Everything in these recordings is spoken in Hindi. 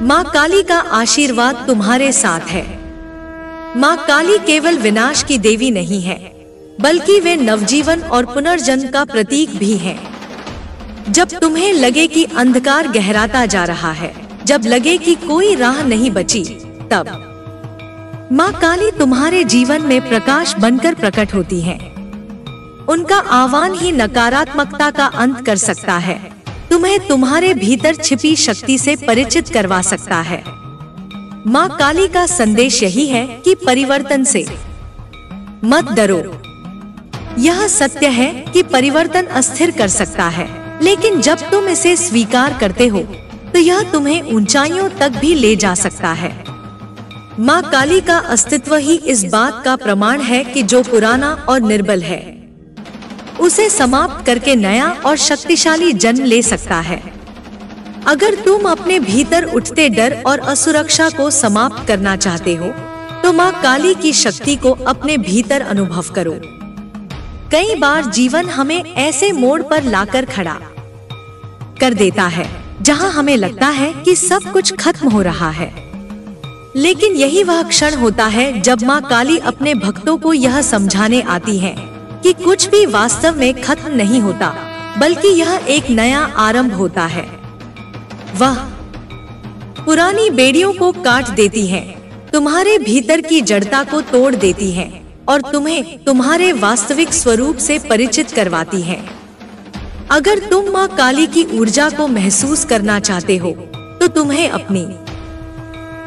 माँ काली का आशीर्वाद तुम्हारे साथ है। माँ काली केवल विनाश की देवी नहीं है, बल्कि वे नवजीवन और पुनर्जन्म का प्रतीक भी हैं। जब तुम्हें लगे कि अंधकार गहराता जा रहा है, जब लगे कि कोई राह नहीं बची, तब माँ काली तुम्हारे जीवन में प्रकाश बनकर प्रकट होती हैं। उनका आह्वान ही नकारात्मकता का अंत कर सकता है, तुम्हें तुम्हारे भीतर छिपी शक्ति से परिचित करवा सकता है। माँ काली का संदेश यही है कि परिवर्तन से मत डरो। यह सत्य है कि परिवर्तन अस्थिर कर सकता है, लेकिन जब तुम इसे स्वीकार करते हो तो यह तुम्हें ऊंचाइयों तक भी ले जा सकता है। माँ काली का अस्तित्व ही इस बात का प्रमाण है कि जो पुराना और निर्बल है, उसे समाप्त करके नया और शक्तिशाली जन्म ले सकता है। अगर तुम अपने भीतर उठते डर और असुरक्षा को समाप्त करना चाहते हो, तो माँ काली की शक्ति को अपने भीतर अनुभव करो। कई बार जीवन हमें ऐसे मोड़ पर लाकर खड़ा कर देता है जहां हमें लगता है कि सब कुछ खत्म हो रहा है, लेकिन यही वह क्षण होता है जब माँ काली अपने भक्तों को यह समझाने आती है कि कुछ भी वास्तव में खत्म नहीं होता, बल्कि यह एक नया आरंभ होता है। वह पुरानी बेड़ियों को काट देती है, तुम्हारे भीतर की जड़ता को तोड़ देती है और तुम्हें तुम्हारे वास्तविक स्वरूप से परिचित करवाती है। अगर तुम माँ काली की ऊर्जा को महसूस करना चाहते हो, तो तुम्हें अपनी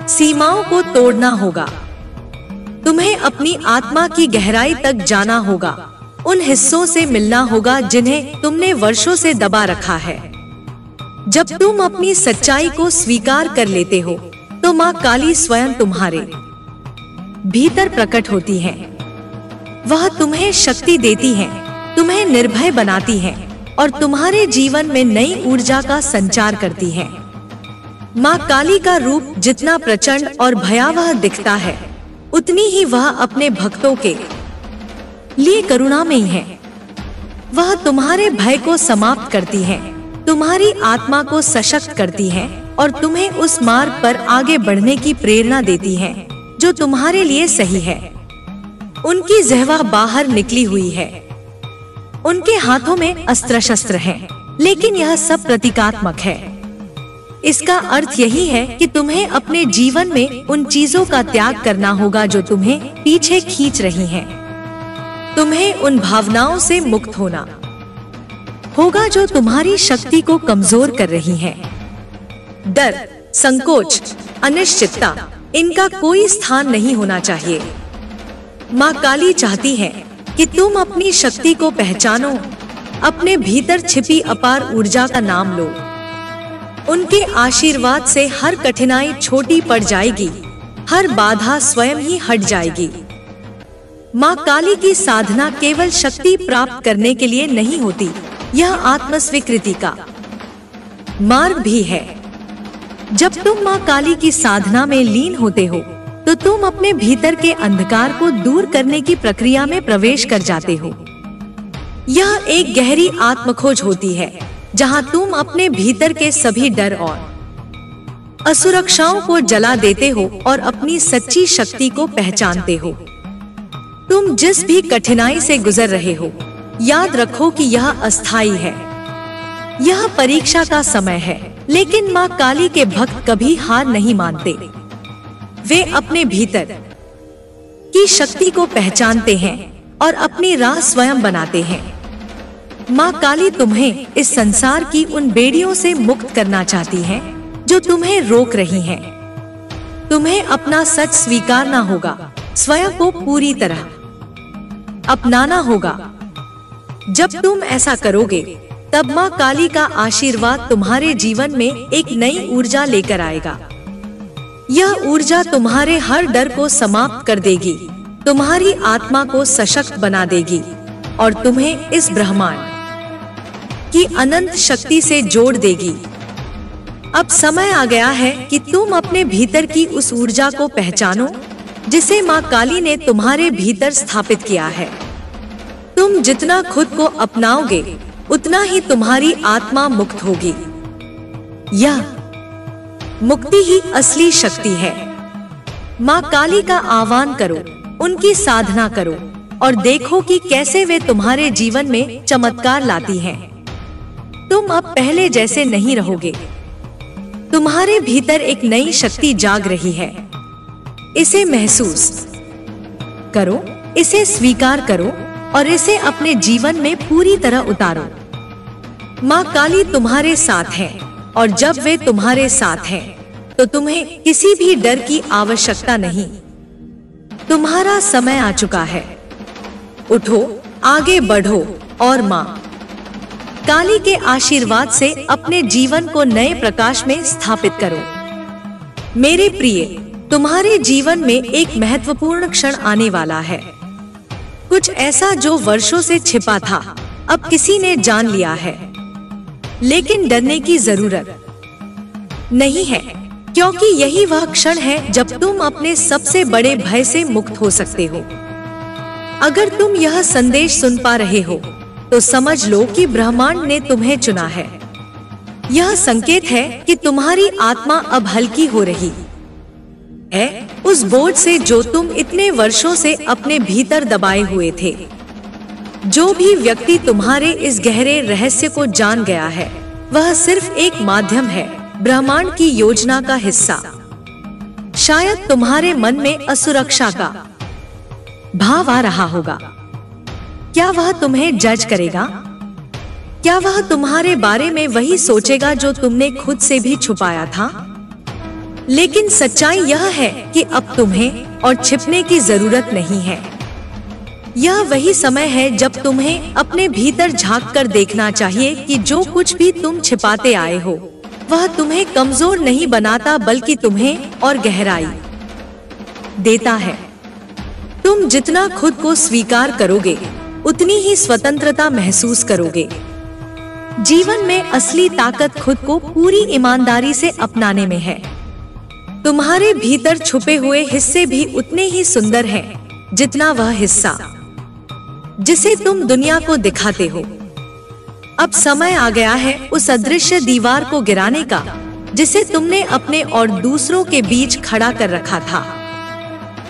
सीमाओं को तोड़ना होगा। तुम्हें अपनी आत्मा की गहराई तक जाना होगा, उन हिस्सों से मिलना होगा जिन्हें तुमने वर्षों से दबा रखा है। जब तुम अपनी सच्चाई को स्वीकार कर लेते हो, तो माँ काली स्वयं तुम्हारे भीतर प्रकट होती है। वह तुम्हें शक्ति देती है, तुम्हें निर्भय बनाती है और तुम्हारे जीवन में नई ऊर्जा का संचार करती है। माँ काली का रूप जितना प्रचंड और भयावह दिखता है, उतनी ही वह अपने भक्तों के लिए करुणामयी है। वह तुम्हारे भय को समाप्त करती है, तुम्हारी आत्मा को सशक्त करती है और तुम्हें उस मार्ग पर आगे बढ़ने की प्रेरणा देती है जो तुम्हारे लिए सही है। उनकी जिह्वा बाहर निकली हुई है, उनके हाथों में अस्त्र शस्त्र हैं, लेकिन यह सब प्रतीकात्मक है। इसका अर्थ यही है कि तुम्हें अपने जीवन में उन चीजों का त्याग करना होगा जो तुम्हें पीछे खींच रही हैं। तुम्हें उन भावनाओं से मुक्त होना होगा जो तुम्हारी शक्ति को कमजोर कर रही हैं। डर, संकोच, अनिश्चितता, इनका कोई स्थान नहीं होना चाहिए। माँ काली चाहती है कि तुम अपनी शक्ति को पहचानो, अपने भीतर छिपी अपार ऊर्जा का नाम लो। उनके आशीर्वाद से हर कठिनाई छोटी पड़ जाएगी, हर बाधा स्वयं ही हट जाएगी। माँ काली की साधना केवल शक्ति प्राप्त करने के लिए नहीं होती, यह आत्मस्वीकृति का मार्ग भी है। जब तुम माँ काली की साधना में लीन होते हो, तो तुम अपने भीतर के अंधकार को दूर करने की प्रक्रिया में प्रवेश कर जाते हो। यह एक गहरी आत्मखोज होती है, जहां तुम अपने भीतर के सभी डर और असुरक्षाओं को जला देते हो और अपनी सच्ची शक्ति को पहचानते हो। तुम जिस भी कठिनाई से गुजर रहे हो, याद रखो कि यह अस्थायी है, यह परीक्षा का समय है। लेकिन माँ काली के भक्त कभी हार नहीं मानते। वे अपने भीतर की शक्ति को पहचानते हैं और अपनी राह स्वयं बनाते हैं। माँ काली तुम्हें इस संसार की उन बेड़ियों से मुक्त करना चाहती है जो तुम्हें रोक रही हैं। तुम्हें अपना सच स्वीकारना होगा, स्वयं को पूरी तरह अपनाना होगा। जब तुम ऐसा करोगे, तब माँ काली का आशीर्वाद तुम्हारे जीवन में एक नई ऊर्जा लेकर आएगा। यह ऊर्जा तुम्हारे हर डर को समाप्त कर देगी, तुम्हारी आत्मा को सशक्त बना देगी और तुम्हें इस ब्रह्मांड की अनंत शक्ति से जोड़ देगी। अब समय आ गया है कि तुम अपने भीतर की उस ऊर्जा को पहचानो जिसे माँ काली ने तुम्हारे भीतर स्थापित किया है। तुम जितना खुद को अपनाओगे, उतना ही तुम्हारी आत्मा मुक्त होगी। यह मुक्ति ही असली शक्ति है। माँ काली का आह्वान करो, उनकी साधना करो और देखो कि कैसे वे तुम्हारे जीवन में चमत्कार लाती हैं। तुम अब पहले जैसे नहीं रहोगे। तुम्हारे भीतर एक नई शक्ति जाग रही है। इसे महसूस करो, इसे स्वीकार करो और इसे अपने जीवन में पूरी तरह उतारो। माँ काली तुम्हारे साथ है और जब वे तुम्हारे साथ हैं, तो तुम्हें किसी भी डर की आवश्यकता नहीं। तुम्हारा समय आ चुका है। उठो, आगे बढ़ो और माँ काली के आशीर्वाद से अपने जीवन को नए प्रकाश में स्थापित करो। मेरे प्रिय, तुम्हारे जीवन में एक महत्वपूर्ण क्षण आने वाला है। कुछ ऐसा जो वर्षों से छिपा था, अब किसी ने जान लिया है। लेकिन डरने की जरूरत नहीं है, क्योंकि यही वह क्षण है जब तुम अपने सबसे बड़े भय से मुक्त हो सकते हो। अगर तुम यह संदेश सुन पा रहे हो, तो समझ लो कि ब्रह्मांड ने तुम्हें चुना है। यह संकेत है कि तुम्हारी आत्मा अब हल्की हो रही है उस बोझ से जो तुम इतने वर्षों से अपने भीतर दबाए हुए थे। जो भी व्यक्ति तुम्हारे इस गहरे रहस्य को जान गया है, वह सिर्फ एक माध्यम है, ब्रह्मांड की योजना का हिस्सा। शायद तुम्हारे मन में असुरक्षा का भाव आ रहा होगा। क्या वह तुम्हें जज करेगा? क्या वह तुम्हारे बारे में वही सोचेगा जो तुमने खुद से भी छुपाया था? लेकिन सच्चाई यह है कि अब तुम्हें और छिपने की जरूरत नहीं है। यह वही समय है जब तुम्हें अपने भीतर झांक कर देखना चाहिए कि जो कुछ भी तुम छिपाते आए हो, वह तुम्हें कमजोर नहीं बनाता, बल्कि तुम्हें और गहराई देता है। तुम जितना खुद को स्वीकार करोगे, उतनी ही स्वतंत्रता महसूस करोगे। जीवन में असली ताकत खुद को पूरी ईमानदारी से अपनाने में है। तुम्हारे भीतर छुपे हुए हिस्से भी उतने ही सुंदर हैं, जितना वह हिस्सा जिसे तुम दुनिया को दिखाते हो। अब समय आ गया है उस अदृश्य दीवार को गिराने का, जिसे तुमने अपने और दूसरों के बीच खड़ा कर रखा था।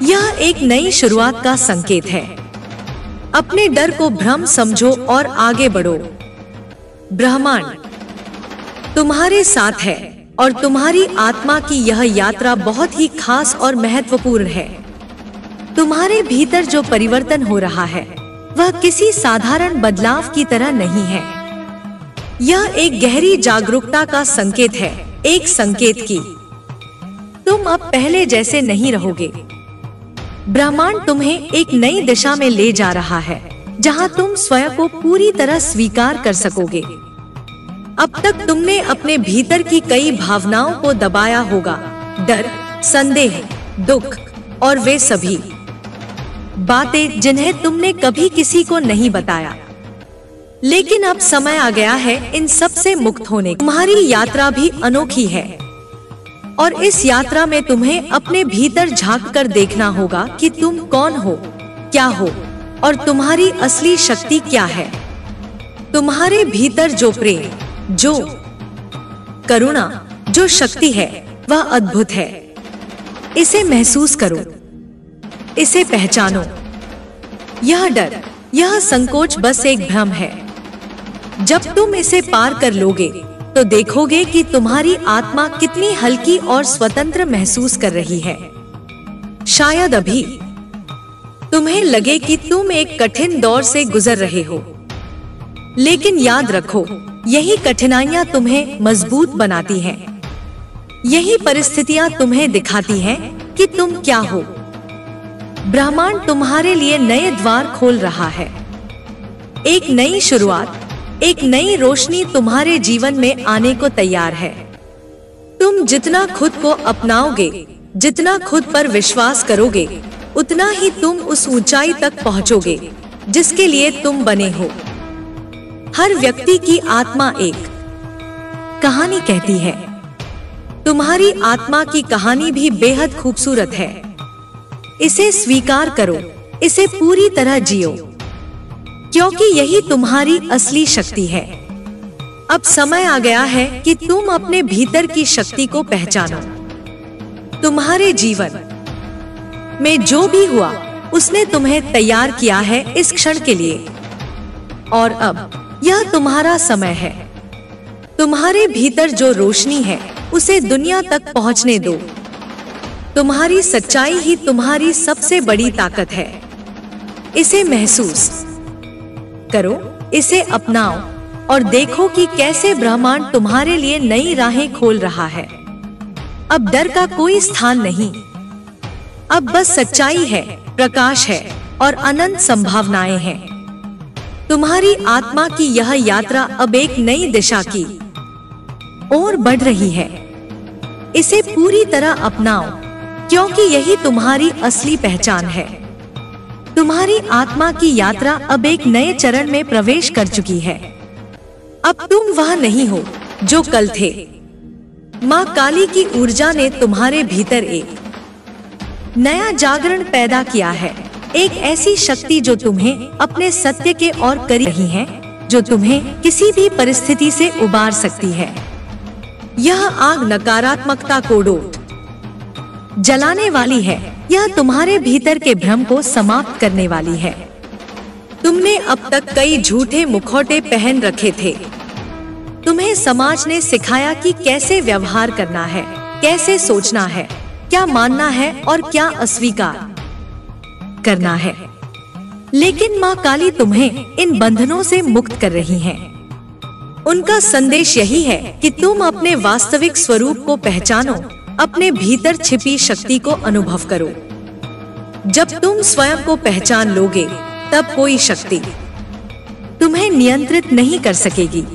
यह एक नई शुरुआत का संकेत है। अपने डर को भ्रम समझो और आगे बढ़ो। ब्रह्मांड तुम्हारे साथ है और तुम्हारी आत्मा की यह यात्रा बहुत ही खास और महत्वपूर्ण है। तुम्हारे भीतर जो परिवर्तन हो रहा है, वह किसी साधारण बदलाव की तरह नहीं है। यह एक गहरी जागरूकता का संकेत है, एक संकेत कि तुम अब पहले जैसे नहीं रहोगे। ब्रह्मांड तुम्हें एक नई दिशा में ले जा रहा है, जहां तुम स्वयं को पूरी तरह स्वीकार कर सकोगे। अब तक तुमने अपने भीतर की कई भावनाओं को दबाया होगा, डर, संदेह, दुख और वे सभी बातें जिन्हें तुमने कभी किसी को नहीं बताया। लेकिन अब समय आ गया है इन सब से मुक्त होने की। तुम्हारी यात्रा भी अनोखी है और इस यात्रा में तुम्हें अपने भीतर झांक कर देखना होगा कि तुम कौन हो, क्या हो और तुम्हारी असली शक्ति क्या है। तुम्हारे भीतर जो प्रेम, जो करुणा, जो शक्ति है, वह अद्भुत है। इसे महसूस करो, इसे पहचानो। यह डर, यह संकोच बस एक भ्रम है। जब तुम इसे पार कर लोगे, तो देखोगे कि तुम्हारी आत्मा कितनी हल्की और स्वतंत्र महसूस कर रही है। शायद अभी तुम्हें लगे कि तुम एक कठिन दौर से गुजर रहे हो, लेकिन याद रखो, यही कठिनाइयां तुम्हें मजबूत बनाती हैं। यही परिस्थितियां तुम्हें दिखाती हैं कि तुम क्या हो। ब्रह्मांड तुम्हारे लिए नए द्वार खोल रहा है। एक नई शुरुआत, एक नई रोशनी तुम्हारे जीवन में आने को तैयार है। तुम जितना खुद को अपनाओगे, जितना खुद पर विश्वास करोगे, उतना ही तुम उस ऊंचाई तक पहुंचोगे जिसके लिए तुम बने हो। हर व्यक्ति की आत्मा एक कहानी कहती है। तुम्हारी आत्मा की कहानी भी बेहद खूबसूरत है। इसे स्वीकार करो, इसे पूरी तरह जियो, क्योंकि यही तुम्हारी असली शक्ति है। अब समय आ गया है कि तुम अपने भीतर की शक्ति को पहचानो। तुम्हारे जीवन में जो भी हुआ उसने तुम्हें तैयार किया है इस क्षण के लिए, और अब यह तुम्हारा समय है। तुम्हारे भीतर जो रोशनी है उसे दुनिया तक पहुंचने दो। तुम्हारी सच्चाई ही तुम्हारी सबसे बड़ी ताकत है। इसे महसूस करो, इसे अपनाओ और देखो कि कैसे ब्रह्मांड तुम्हारे लिए नई राहें खोल रहा है। अब डर का कोई स्थान नहीं, अब बस सच्चाई है, प्रकाश है और अनंत संभावनाएं हैं। तुम्हारी आत्मा की यह यात्रा अब एक नई दिशा की ओर बढ़ रही है। इसे पूरी तरह अपनाओ, क्योंकि यही तुम्हारी असली पहचान है। तुम्हारी आत्मा की यात्रा अब एक नए चरण में प्रवेश कर चुकी है। अब तुम वह नहीं हो जो कल थे। माँ काली की ऊर्जा ने तुम्हारे भीतर एक नया जागरण पैदा किया है, एक ऐसी शक्ति जो तुम्हें अपने सत्य के और करीब रही है, जो तुम्हें किसी भी परिस्थिति से उबार सकती है। यह आग नकारात्मकता को डोट जलाने वाली है। यह तुम्हारे भीतर के भ्रम को समाप्त करने वाली है। तुमने अब तक कई झूठे मुखौटे पहन रखे थे। तुम्हें समाज ने सिखाया कि कैसे व्यवहार करना है, कैसे सोचना है, क्या मानना है और क्या अस्वीकार करना है। लेकिन माँ काली तुम्हें इन बंधनों से मुक्त कर रही हैं। उनका संदेश यही है कि तुम अपने वास्तविक स्वरूप को पहचानो, अपने भीतर छिपी शक्ति को अनुभव करो। जब तुम स्वयं को पहचान लोगे, तब कोई शक्ति तुम्हें नियंत्रित नहीं कर सकेगी।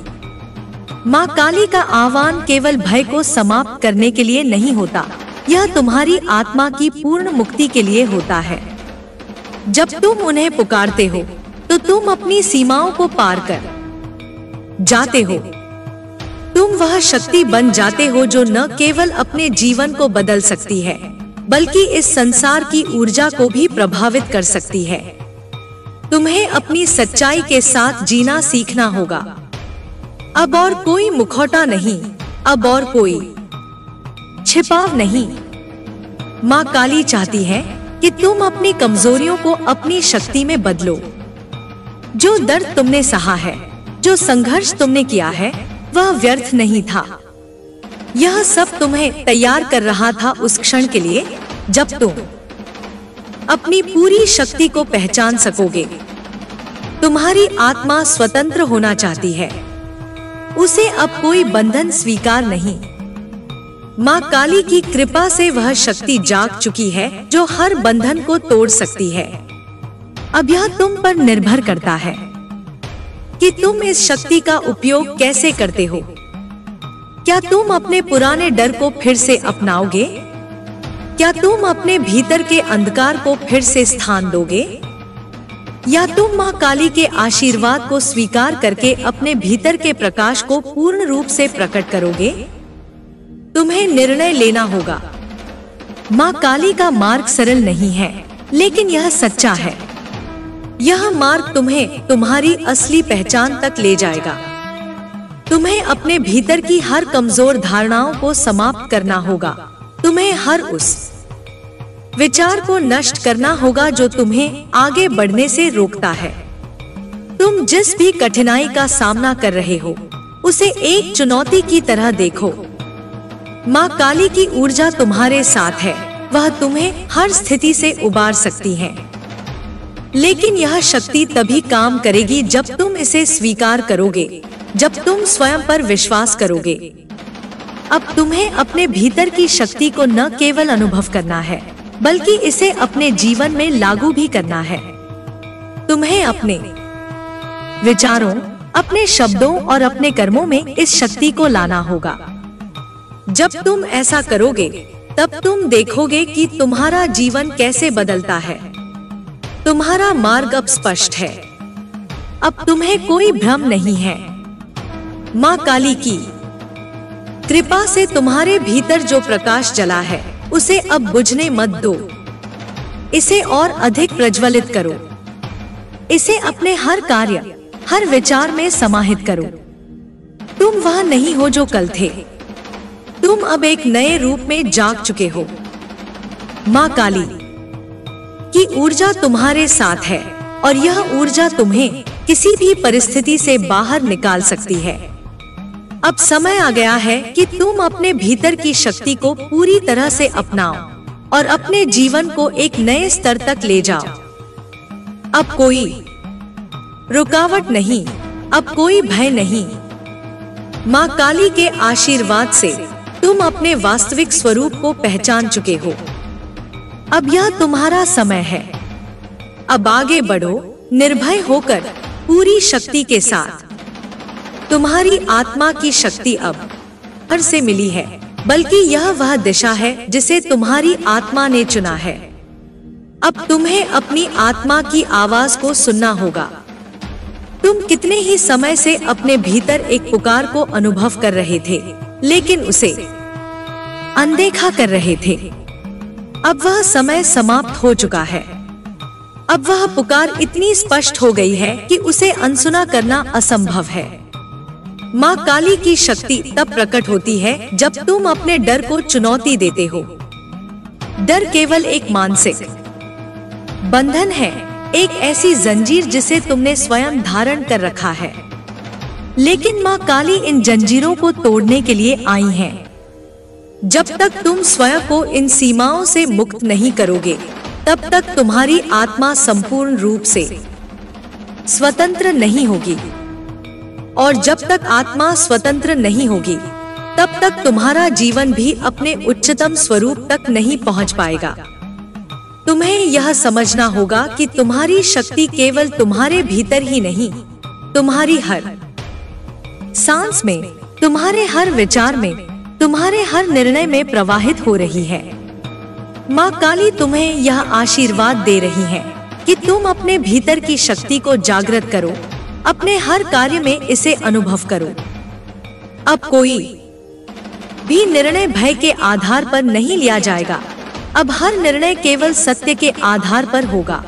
माँ काली का आह्वान केवल भय को समाप्त करने के लिए नहीं होता, यह तुम्हारी आत्मा की पूर्ण मुक्ति के लिए होता है। जब तुम उन्हें पुकारते हो, तो तुम अपनी सीमाओं को पार कर जाते हो। तुम वह शक्ति बन जाते हो जो न केवल अपने जीवन को बदल सकती है, बल्कि इस संसार की ऊर्जा को भी प्रभावित कर सकती है। तुम्हें अपनी सच्चाई के साथ जीना सीखना होगा। अब और कोई मुखौटा नहीं, अब और कोई छिपाव नहीं। माँ काली चाहती है कि तुम अपनी कमजोरियों को अपनी शक्ति में बदलो। जो दर्द तुमने सहा है, जो संघर्ष तुमने किया है, वह व्यर्थ नहीं था। यह सब तुम्हें तैयार कर रहा था उस क्षण के लिए जब तुम अपनी पूरी शक्ति को पहचान सकोगे। तुम्हारी आत्मा स्वतंत्र होना चाहती है, उसे अब कोई बंधन स्वीकार नहीं। माँ काली की कृपा से वह शक्ति जाग चुकी है जो हर बंधन को तोड़ सकती है। अब यह तुम पर निर्भर करता है कि तुम इस शक्ति का उपयोग कैसे करते हो। क्या तुम अपने पुराने डर को फिर से अपनाओगे? क्या तुम अपने भीतर के अंधकार को फिर से स्थान दोगे? या तुम माँ काली के आशीर्वाद को स्वीकार करके अपने भीतर के प्रकाश को पूर्ण रूप से प्रकट करोगे? तुम्हें निर्णय लेना होगा। माँ काली का मार्ग सरल नहीं है, लेकिन यह सच्चा है। यह मार्ग तुम्हें तुम्हारी असली पहचान तक ले जाएगा। तुम्हें अपने भीतर की हर कमजोर धारणाओं को समाप्त करना होगा। तुम्हें हर उस विचार को नष्ट करना होगा जो तुम्हें आगे बढ़ने से रोकता है। तुम जिस भी कठिनाई का सामना कर रहे हो, उसे एक चुनौती की तरह देखो। माँ काली की ऊर्जा तुम्हारे साथ है, वह तुम्हें हर स्थिति से उबार सकती है। लेकिन यह शक्ति तभी काम करेगी जब तुम इसे स्वीकार करोगे, जब तुम स्वयं पर विश्वास करोगे। अब तुम्हें अपने भीतर की शक्ति को न केवल अनुभव करना है, बल्कि इसे अपने जीवन में लागू भी करना है। तुम्हें अपने विचारों, अपने शब्दों और अपने कर्मों में इस शक्ति को लाना होगा। जब तुम ऐसा करोगे, तब तुम देखोगे कि तुम्हारा जीवन कैसे बदलता है। तुम्हारा मार्ग अब स्पष्ट है। अब तुम्हें कोई भ्रम नहीं है। माँ काली की कृपा से तुम्हारे भीतर जो प्रकाश जला है, उसे अब बुझने मत दो। इसे और अधिक प्रज्वलित करो। इसे अपने हर कार्य, हर विचार में समाहित करो। तुम वह नहीं हो जो कल थे। तुम अब एक नए रूप में जाग चुके हो। माँ काली की ऊर्जा तुम्हारे साथ है और यह ऊर्जा तुम्हें किसी भी परिस्थिति से बाहर निकाल सकती है। अब समय आ गया है कि तुम अपने भीतर की शक्ति को पूरी तरह से अपनाओ और अपने जीवन को एक नए स्तर तक ले जाओ। अब कोई रुकावट नहीं, अब कोई भय नहीं। माँ काली के आशीर्वाद से तुम अपने वास्तविक स्वरूप को पहचान चुके हो। अब यह तुम्हारा समय है। अब आगे बढ़ो निर्भय होकर, पूरी शक्ति के साथ। तुम्हारी आत्मा की शक्ति अब हर से मिली है, बल्कि यह वह दिशा है जिसे तुम्हारी आत्मा ने चुना है। अब तुम्हें अपनी आत्मा की आवाज को सुनना होगा। तुम कितने ही समय से अपने भीतर एक पुकार को अनुभव कर रहे थे, लेकिन उसे अनदेखा कर रहे थे। अब वह समय समाप्त हो चुका है। अब वह पुकार इतनी स्पष्ट हो गई है कि उसे अनसुना करना असंभव है। माँ काली की शक्ति तब प्रकट होती है जब तुम अपने डर को चुनौती देते हो। डर केवल एक मानसिक बंधन है, एक ऐसी जंजीर जिसे तुमने स्वयं धारण कर रखा है। लेकिन माँ काली इन जंजीरों को तोड़ने के लिए आई हैं। जब तक तुम स्वयं को इन सीमाओं से मुक्त नहीं करोगे, तब तक तुम्हारी आत्मा संपूर्ण रूप से स्वतंत्र नहीं होगी। और जब तक आत्मा स्वतंत्र नहीं होगी, तब तक तुम्हारा जीवन भी अपने उच्चतम स्वरूप तक नहीं पहुंच पाएगा। तुम्हें यह समझना होगा कि तुम्हारी शक्ति केवल तुम्हारे भीतर ही नहीं, तुम्हारी हर सांस में, तुम्हारे हर विचार में, तुम्हारे हर निर्णय में प्रवाहित हो रही है। माँ काली तुम्हें यह आशीर्वाद दे रही है कि तुम अपने भीतर की शक्ति को जागृत करो, अपने हर कार्य में इसे अनुभव करो। अब कोई भी निर्णय भय के आधार पर नहीं लिया जाएगा। अब हर निर्णय केवल सत्य के आधार पर होगा।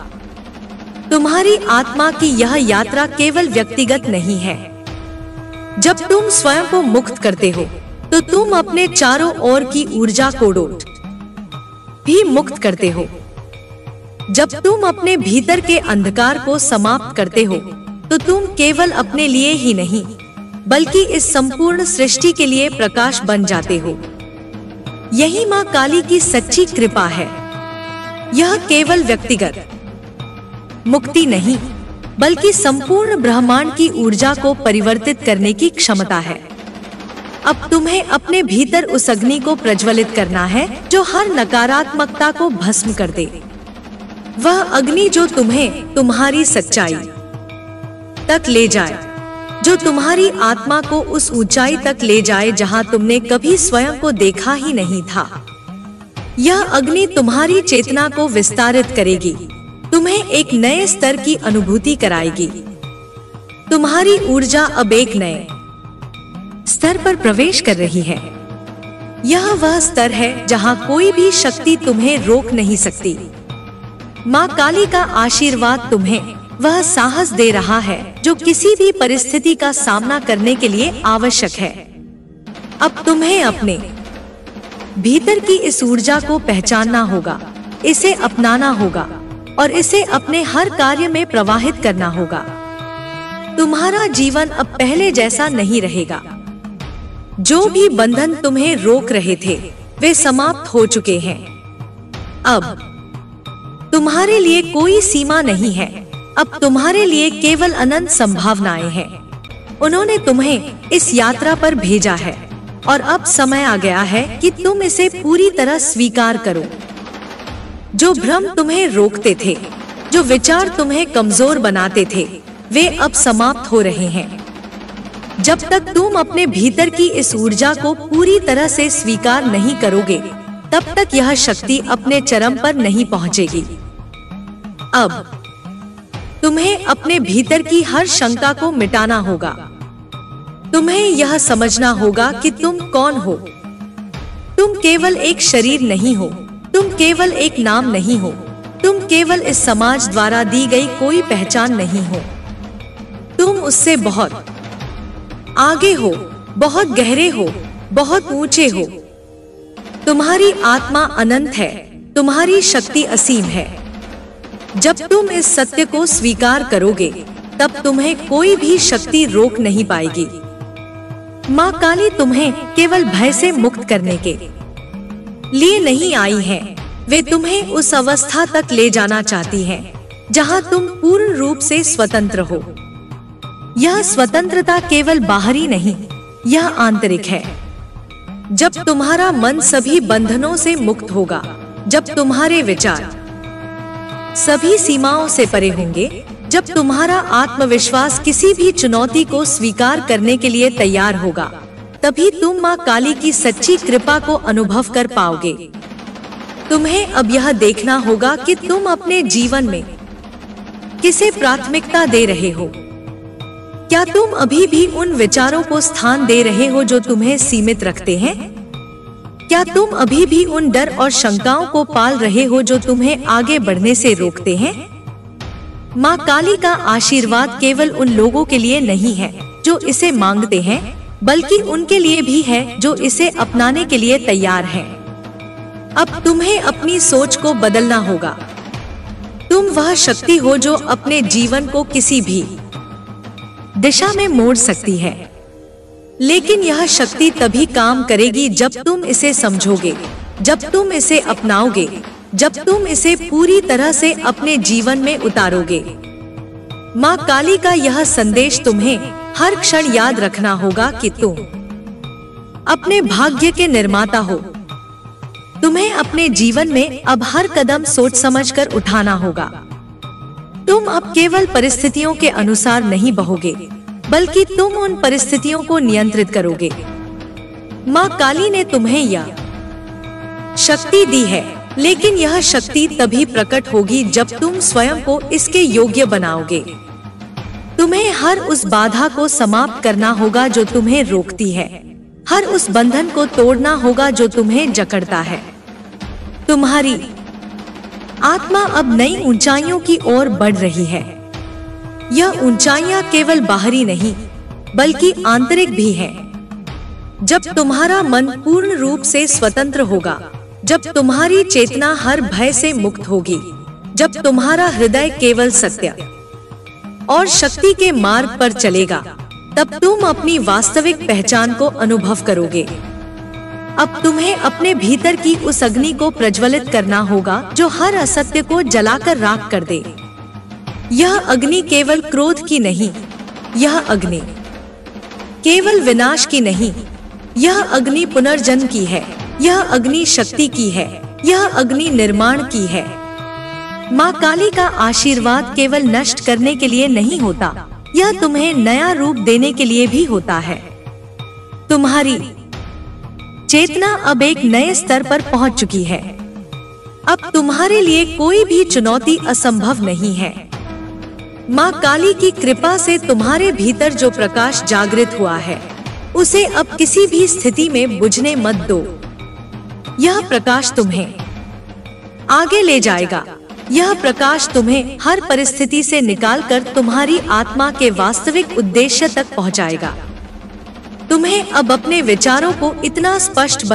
तुम्हारी आत्मा की यह यात्रा केवल व्यक्तिगत नहीं है। जब तुम स्वयं को मुक्त करते हो, तो तुम अपने चारों ओर की ऊर्जा को भी मुक्त करते हो। जब तुम अपने भीतर के अंधकार को समाप्त करते हो, तो तुम केवल अपने लिए ही नहीं, बल्कि इस संपूर्ण सृष्टि के लिए प्रकाश बन जाते हो। यही माँ काली की सच्ची कृपा है। यह केवल व्यक्तिगत मुक्ति नहीं, बल्कि संपूर्ण ब्रह्मांड की ऊर्जा को परिवर्तित करने की क्षमता है। अब तुम्हें अपने भीतर उस अग्नि को प्रज्वलित करना है जो हर नकारात्मकता को भस्म कर दे। वह अग्नि जो तुम्हें तुम्हारी सच्चाई तक ले जाए, जो तुम्हारी आत्मा को उस ऊंचाई तक ले जाए जहां तुमने कभी स्वयं को देखा ही नहीं था। यह अग्नि तुम्हारी चेतना को विस्तारित करेगी, तुम्हें एक नए स्तर की अनुभूति कराएगी। तुम्हारी ऊर्जा अब एक नए स्तर पर प्रवेश कर रही है। यह वह स्तर है जहां कोई भी शक्ति तुम्हें रोक नहीं सकती। माँ काली का आशीर्वाद तुम्हें वह साहस दे रहा है जो किसी भी परिस्थिति का सामना करने के लिए आवश्यक है। अब तुम्हें अपने भीतर की इस ऊर्जा को पहचानना होगा, इसे अपनाना होगा और इसे अपने हर कार्य में प्रवाहित करना होगा। तुम्हारा जीवन अब पहले जैसा नहीं रहेगा। जो भी बंधन तुम्हें रोक रहे थे, वे समाप्त हो चुके हैं। अब तुम्हारे लिए कोई सीमा नहीं है। अब तुम्हारे लिए केवल अनंत संभावनाएं हैं। उन्होंने तुम्हें इस यात्रा पर भेजा है और अब समय आ गया है कि तुम इसे पूरी तरह स्वीकार करो। जो भ्रम तुम्हें रोकते थे, जो विचार तुम्हें कमजोर बनाते थे, वे अब समाप्त हो रहे हैं। जब तक तुम अपने भीतर की इस ऊर्जा को पूरी तरह से स्वीकार नहीं करोगे, तब तक यह शक्ति अपने चरम पर नहीं पहुंचेगी। अब तुम्हें अपने भीतर की हर शंका को मिटाना होगा। तुम्हें यह समझना होगा कि तुम कौन हो। तुम केवल एक शरीर नहीं हो, तुम केवल एक नाम नहीं हो, तुम केवल इस समाज द्वारा दी गई कोई पहचान नहीं हो। तुम उससे बहुत आगे हो, बहुत गहरे हो, बहुत ऊंचे हो। तुम्हारी आत्मा अनंत है, तुम्हारी शक्ति असीम है। जब तुम इस सत्य को स्वीकार करोगे, तब तुम्हें कोई भी शक्ति रोक नहीं पाएगी। माँ काली तुम्हें केवल भय से मुक्त करने के लिए नहीं आई है, वे तुम्हें उस अवस्था तक ले जाना चाहती हैं, जहां तुम पूर्ण रूप से स्वतंत्र हो। यह स्वतंत्रता केवल बाहरी नहीं, यह आंतरिक है। जब तुम्हारा मन सभी बंधनों से मुक्त होगा, जब तुम्हारे विचार सभी सीमाओं से परे होंगे, जब तुम्हारा आत्मविश्वास किसी भी चुनौती को स्वीकार करने के लिए तैयार होगा, तभी तुम माँ काली की सच्ची कृपा को अनुभव कर पाओगे। तुम्हें अब यह देखना होगा कि तुम अपने जीवन में किसे प्राथमिकता दे रहे हो। क्या तुम अभी भी उन विचारों को स्थान दे रहे हो जो तुम्हें सीमित रखते हैं? क्या तुम अभी भी उन डर और शंकाओं को पाल रहे हो जो तुम्हें आगे बढ़ने से रोकते हैं? माँ काली का आशीर्वाद केवल उन लोगों के लिए नहीं है जो इसे मांगते हैं, बल्कि उनके लिए भी है जो इसे अपनाने के लिए तैयार हैं। अब तुम्हें अपनी सोच को बदलना होगा। तुम वह शक्ति हो जो अपने जीवन को किसी भी दिशा में मोड़ सकती है, लेकिन यह शक्ति तभी काम करेगी जब तुम इसे समझोगे, जब तुम इसे अपनाओगे, जब तुम इसे पूरी तरह से अपने जीवन में उतारोगे। माँ काली का यह संदेश तुम्हें हर क्षण याद रखना होगा कि तुम अपने भाग्य के निर्माता हो। तुम्हें अपने जीवन में अब हर कदम सोच समझकर उठाना होगा। तुम अब केवल परिस्थितियों के अनुसार नहीं बहोगे, बल्कि तुम उन परिस्थितियों को नियंत्रित करोगे। माँ काली ने तुम्हें यह शक्ति दी है, लेकिन यह शक्ति तभी प्रकट होगी जब तुम स्वयं को इसके योग्य बनाओगे। तुम्हें हर उस बाधा को समाप्त करना होगा जो तुम्हें रोकती है, हर उस बंधन को तोड़ना होगा जो तुम्हें जकड़ता है। तुम्हारी आत्मा अब नई ऊंचाइयों की ओर बढ़ रही है। यह ऊंचाइयां केवल बाहरी नहीं, बल्कि आंतरिक भी हैं। जब तुम्हारा मन पूर्ण रूप से स्वतंत्र होगा, जब तुम्हारी चेतना हर भय से मुक्त होगी, जब तुम्हारा हृदय केवल सत्य और शक्ति के मार्ग पर चलेगा, तब तुम अपनी वास्तविक पहचान को अनुभव करोगे। अब तुम्हें अपने भीतर की उस अग्नि को प्रज्वलित करना होगा जो हर असत्य को जलाकर राख कर दे। यह अग्नि केवल क्रोध की नहीं, यह अग्नि केवल विनाश की नहीं, यह अग्नि पुनर्जन्म की है, यह अग्नि शक्ति की है, यह अग्नि निर्माण की है। माँ काली का आशीर्वाद केवल नष्ट करने के लिए नहीं होता, यह तुम्हें नया रूप देने के लिए भी होता है। तुम्हारी चेतना अब एक नए स्तर पर पहुंच चुकी है। अब तुम्हारे लिए कोई भी चुनौती असंभव नहीं है। माँ काली की कृपा से तुम्हारे भीतर जो प्रकाश जागृत हुआ है, उसे अब किसी भी स्थिति में बुझने मत दो। यह प्रकाश तुम्हें आगे ले जाएगा। यह प्रकाश तुम्हें हर परिस्थिति से निकालकर तुम्हारी आत्मा के वास्तविक उद्देश्य तक पहुंचाएगा। तुम्हें अब अपने विचारों को इतना स्पष्ट